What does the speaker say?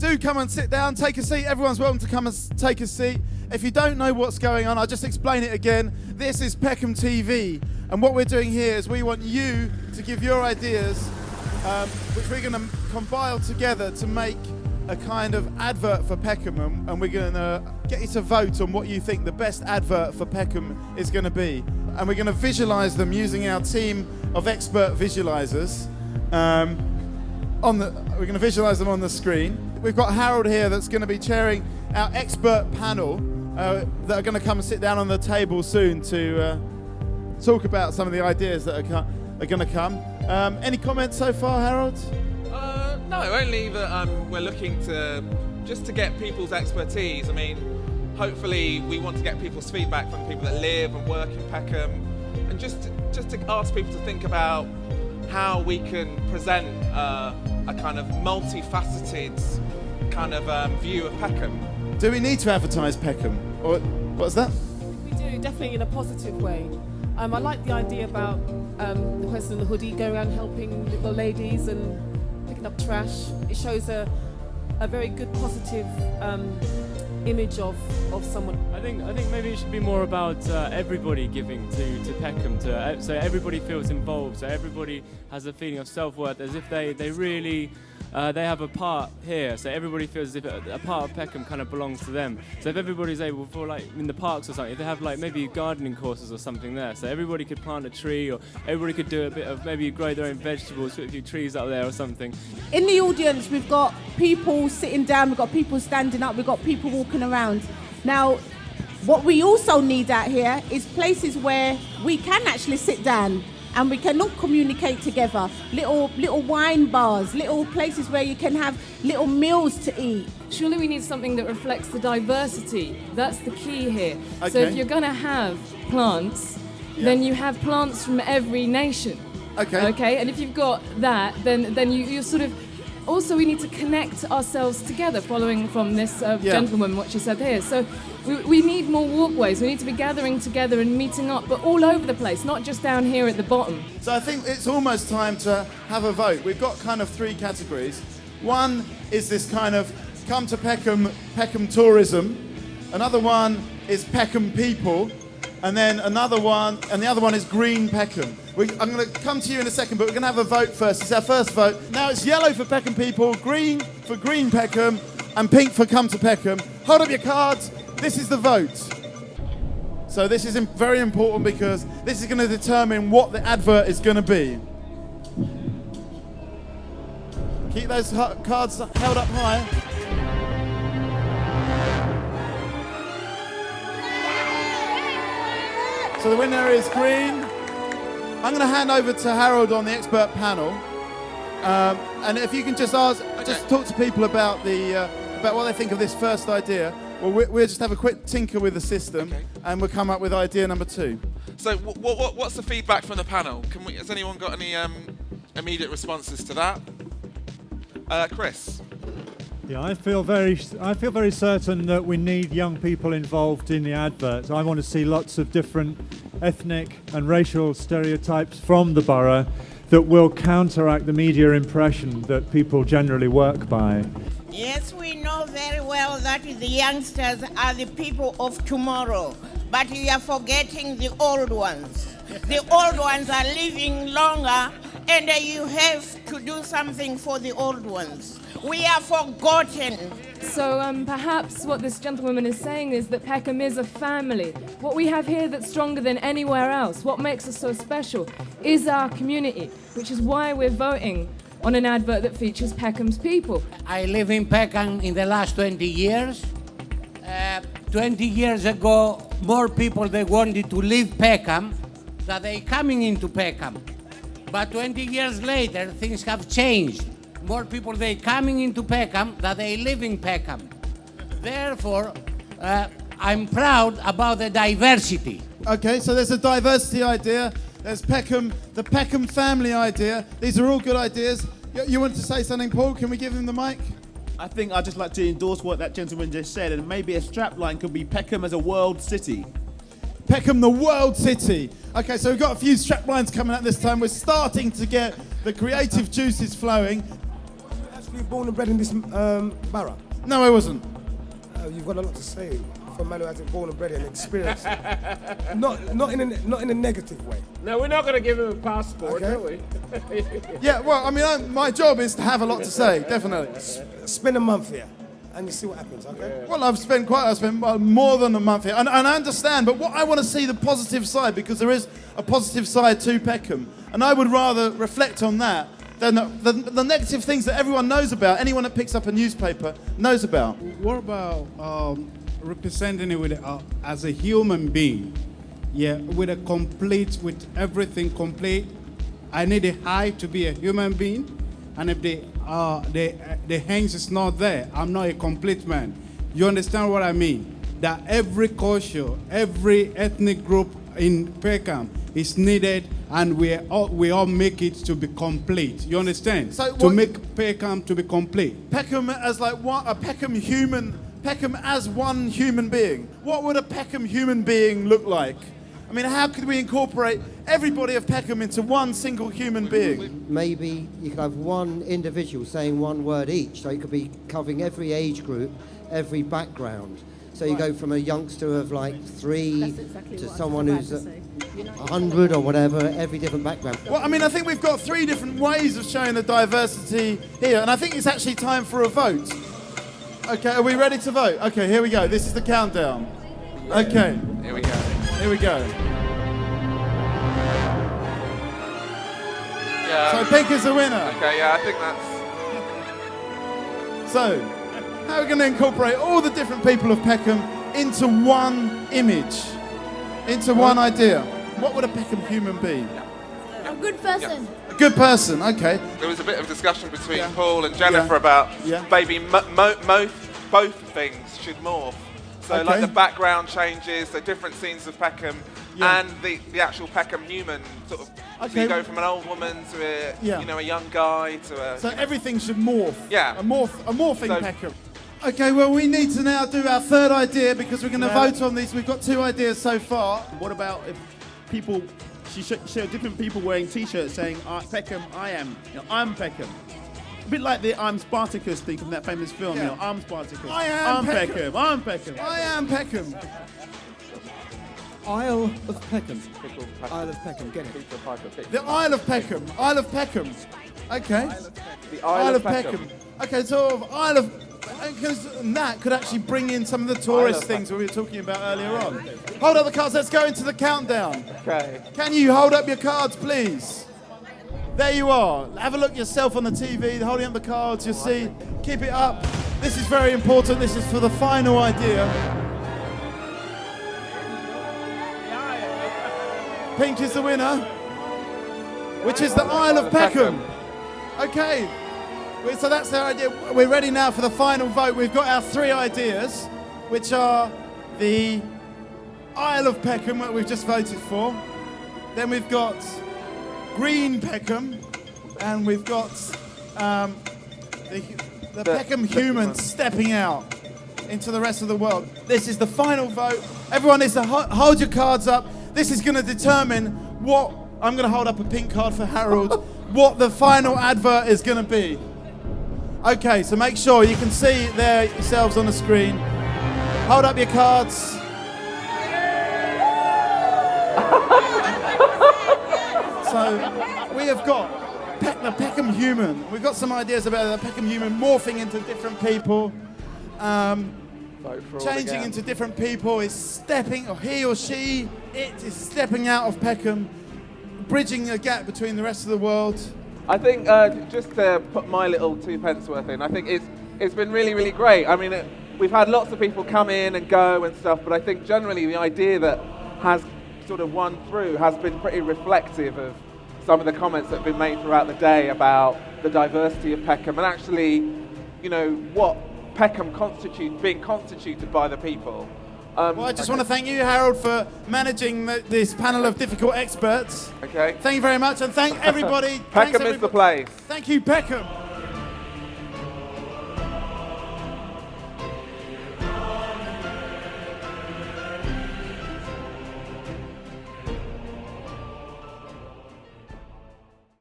do come and sit down, take a seat. Everyone's welcome to come and take a seat. If you don't know what's going on, I'll just explain it again. This is Peckham TV, and what we're doing here is we want you to give your ideas, which we're going to compile together to make a kind of advert for Peckham, and we're going to get you to vote on what you think the best advert for Peckham is going to be. And we're going to visualise them using our team of expert visualisers. We're going to visualise them on the screen. We've got Harold here that's going to be chairing our expert panel that are going to come and sit down on the table soon to talk about some of the ideas that are going to come. Any comments so far, Harold? No, only that we're looking to get people's expertise. I mean, hopefully we want to get people's feedback from people that live and work in Peckham, and just to ask people to think about how we can present a kind of multifaceted kind of view of Peckham. Do we need to advertise Peckham? Or what's that? We do, definitely in a positive way. I like the idea about the person in the hoodie going around helping little ladies and picking up trash. It shows a very good positive image of someone. I think maybe it should be more about everybody giving to Peckham, so everybody feels involved, so everybody has a feeling of self-worth, as if they really they have a part here, so everybody feels as if a part of Peckham kind of belongs to them. So if everybody's able, for like in the parks or something, if they have like maybe gardening courses or something there, so everybody could plant a tree, or everybody could do a bit of maybe grow their own vegetables, put a few trees up there or something. In the audience, we've got people sitting down, we've got people standing up, we've got people walking around. Now, what we also need out here is places where we can actually sit down and we can all communicate together. Little wine bars, little places where you can have little meals to eat. Surely we need something that reflects the diversity. That's the key here. Okay. So if you're going to have plants, then you have plants from every nation. Okay. Okay, and if you've got that, then you sort of... Also, we need to connect ourselves together, following from this gentleman, what she said here. So we need more walkways. We need to be gathering together and meeting up, but all over the place, not just down here at the bottom. So I think it's almost time to have a vote. We've got kind of three categories. One is this kind of come to Peckham tourism. Another one is Peckham people. And then another one, and the other one is Green Peckham. I'm going to come to you in a second, but we're going to have a vote first. It's our first vote. Now it's yellow for Peckham people, green for Green Peckham, and pink for Come to Peckham. Hold up your cards. This is the vote. So this is very important because this is going to determine what the advert is going to be. Keep those cards held up high. So the winner is green. I'm going to hand over to Harold on the expert panel, and if you can just talk to people about about what they think of this first idea. Well, we'll just have a quick tinker with the system, and we'll come up with idea number 2. So what's the feedback from the panel? Has anyone got any immediate responses to that? Chris? Yeah, I feel very certain that we need young people involved in the adverts. I want to see lots of different ethnic and racial stereotypes from the borough that will counteract the media impression that people generally work by. Yes, we know very well that the youngsters are the people of tomorrow, but you are forgetting the old ones. The old ones are living longer, and you have to do something for the old ones. We are forgotten. So perhaps what this gentlewoman is saying is that Peckham is a family. What we have here that's stronger than anywhere else, what makes us so special, is our community, which is why we're voting on an advert that features Peckham's people. I live in Peckham in the last 20 years. 20 years ago, more people they wanted to leave Peckham than they coming into Peckham. But 20 years later, things have changed. More people they coming into Peckham than they live in Peckham. Therefore, I'm proud about the diversity. Okay, so there's a diversity idea. There's Peckham, the Peckham family idea. These are all good ideas. You want to say something, Paul? Can we give him the mic? I think I'd just like to endorse what that gentleman just said, and maybe a strapline could be Peckham as a world city. Peckham, the world city. Okay, so we've got a few straplines coming out this time. We're starting to get the creative juices flowing. were you born and bred in this borough? No, I wasn't. You've got a lot to say for a man who hasn't born and bred and experienced. not in a negative way. No, we're not going to give him a passport, are we? Yeah, well, I mean, my job is to have a lot to say, definitely. Spend a month here, and you see what happens, okay? Well, I've spent more than a month here, and I understand, but what I want to see the positive side, because there is a positive side to Peckham, and I would rather reflect on that than the negative things that everyone knows about, anyone that picks up a newspaper knows about. What about representing it with as a human being? Yeah, with everything complete. I need a eye to be a human being, and if the hands is not there, I'm not a complete man. You understand what I mean? That every culture, every ethnic group in Peckham is needed, and we all make it to be complete. You understand? So to make Peckham to be complete. Peckham as like one, a Peckham human, Peckham as one human being. What would a Peckham human being look like? I mean, how could we incorporate everybody of Peckham into one single human being? Maybe you could have one individual saying one word each, so you could be covering every age group, every background. So you go from a youngster of like 3 to someone who's 100 or whatever, every different background. Well, I mean, I think we've got 3 different ways of showing the diversity here, and I think it's actually time for a vote. Okay, are we ready to vote? Okay, here we go. This is the countdown. Okay. Here we go. Here we go. Yeah. So Pink is the winner. Okay, yeah, I think that's... So, how are we going to incorporate all the different people of Peckham into one image, into one idea? What would a Peckham human be? A good person. A good person, okay. There was a bit of discussion between Paul and Jennifer about maybe both things should morph. So like the background changes, the different scenes of Peckham, and the actual Peckham human sort of. So you go from an old woman to a young guy to a. So everything should morph. Yeah. A morphing Peckham. Okay, well we need to now do our third idea because we're going to vote on these. We've got 2 ideas so far. What about if people? She showed different people wearing T-shirts saying Peckham, I'm Peckham. A bit like the I'm Spartacus thing from that famous film. Yeah. I'm Spartacus. I'm Peckham. I'm Peckham. I am Peckham. Isle of Peckham. Isle of Peckham, get it. The Isle of Peckham. Isle of Peckham. Okay. The Isle of Peckham. Okay, sort of Isle of... Because that could actually bring in some of the tourist things we were talking about earlier on. Hold up the cards, let's go into the countdown. Okay. Can you hold up your cards, please? There you are. Have a look yourself on the TV, holding up the cards, you see. Keep it up. This is very important. This is for the final idea. Pink is the winner, which is the Isle of Peckham. Okay. So that's their idea. We're ready now for the final vote. We've got our 3 ideas, which are the Isle of Peckham, that we've just voted for. Then we've got Green Peckham, and we've got the Peckham humans stepping out into the rest of the world. This is the final vote. Everyone needs to hold your cards up. This is going to determine what, I'm going to hold up a pink card for Harold, what the final advert is going to be. Okay, so make sure you can see there yourselves on the screen. Hold up your cards. So we have got the Peckham human. We've got some ideas about the Peckham human morphing into different people, changing into different people. Is stepping, or he or she, it is stepping out of Peckham, bridging a gap between the rest of the world. I think just to put my little 2 pence worth in, I think it's been really, really great. I mean, we've had lots of people come in and go and stuff, but I think generally the idea that has sort of won through has been pretty reflective of some of the comments that have been made throughout the day about the diversity of Peckham and actually, you know, what Peckham being constituted by the people. Well, I just want to thank you, Harold, for managing this panel of difficult experts. Okay. Thank you very much, and thank everybody. Peckham is the place. Thank you, Peckham.